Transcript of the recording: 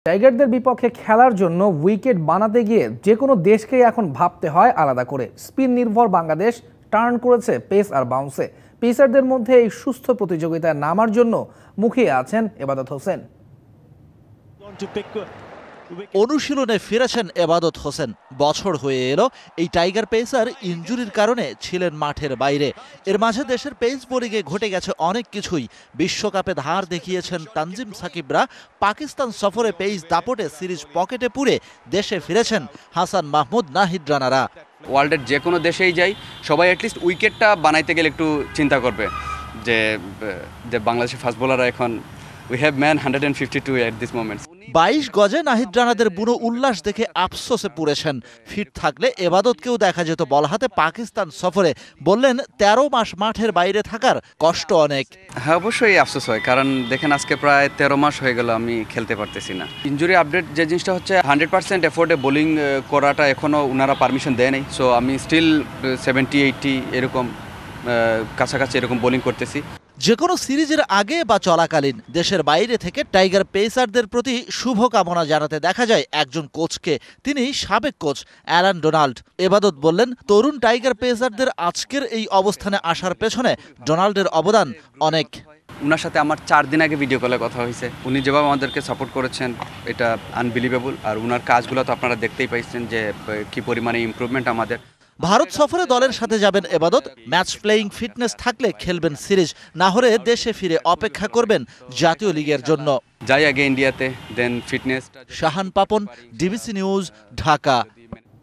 টাইগারদের বিপক্ষে খেলার জন্য উইকেট বানাতে গিয়ে যে কোনো দেশকেই এখন ভাবতে হয় আলাদা করে। স্পিন নির্ভর বাংলাদেশ টার্ন করেছে পেস আর বাউন্সে। পেসারদের মধ্যে এই সুস্থ প্রতিযোগিতায় নামার জন্য মুখিয়ে আছেন এবাদত হোসেন। অনুশীলনে ফিরেছেন এবাদত হোসেন। বছর হয়ে এলো এই টাইগার পেসার ইনজুরির কারণে ছিলেন মাঠের বাইরে। এর মাঝে দেশের পেস বোলিংয়ে ঘটে গেছে অনেক কিছুই। বিশ্বকাপে ধার দেখিয়েছেন তানজিম সাকিবরা। পাকিস্তান সফরে পেস দাপটে সিরিজ পকেটে পুরে দেশে ফিরেছেন হাসান মাহমুদ, নাহিদ রানারা। ওয়ার্ল্ডের যে কোনো দেশেই যাই, সবাই অ্যাটলিস্ট উইকেটটা বানাইতে গেলে একটু চিন্তা করবে যে বাংলাদেশের ফাস্ট বোলাররা এখন we have man 152 at this moment. 22 গজে নাহিদ রানাদের বুনো উল্লাস দেখে আফসোসে পুড়েছেন। ফিট থাকলে এবাদতকেও দেখা যেত বল হাতে পাকিস্তান সফরে। বললেন 13 মাস মাঠের বাইরে থাকার কষ্ট অনেক। হ্যাঁ, অবশ্যই আফসোস হয়, কারণ দেখেন আজকে প্রায় 13 মাস হয়ে গেল আমি খেলতে পারতেছি না। ইনজুরি আপডেট যে জিনিসটা হচ্ছে 100% এফোর্টে বোলিং করাটা এখনও ওনারা পারমিশন দেয় নাই। সো আমি স্টিল 70-80 এরকম কাছাকাছি এরকম বোলিং করতেছি। যে কোনো সিরিজের আগে বা চলাকালীন দেশের বাইরে থেকে টাইগার পেসারদের প্রতি শুভকামনা জানাতে দেখা যায় একজন কোচকে। তিনি সাবেক কোচ অ্যালান ডোনাল্ড। এবাদত বললেন, তরুণ টাইগার পেসারদের আজকের এই অবস্থানে আসার পেছনে ডোনাল্ডের অবদান অনেক। ওনার সাথে আমার 4 দিন আগে ভিডিও কলে কথা হয়েছে। উনি যেভাবে আমাদেরকে সাপোর্ট করেছেন এটা আনবিলিভেবল। আর ওনার কাজগুলো তো আপনারা দেখতেই পাইছেন যে কি পরিমাণে ইমপ্রুভমেন্ট আমাদের। ভারত সফরে দলের সাথে যাবেন এবাদত। ম্যাচ প্লেয়িং ফিটনেস থাকলে খেলবেন সিরিজ, না হলে দেশে ফিরে অপেক্ষা করবেন জাতীয় লিগের জন্য। যাই আগে ইন্ডিয়াতে, then fitness. Shahan Papon, DBC news, Dhaka.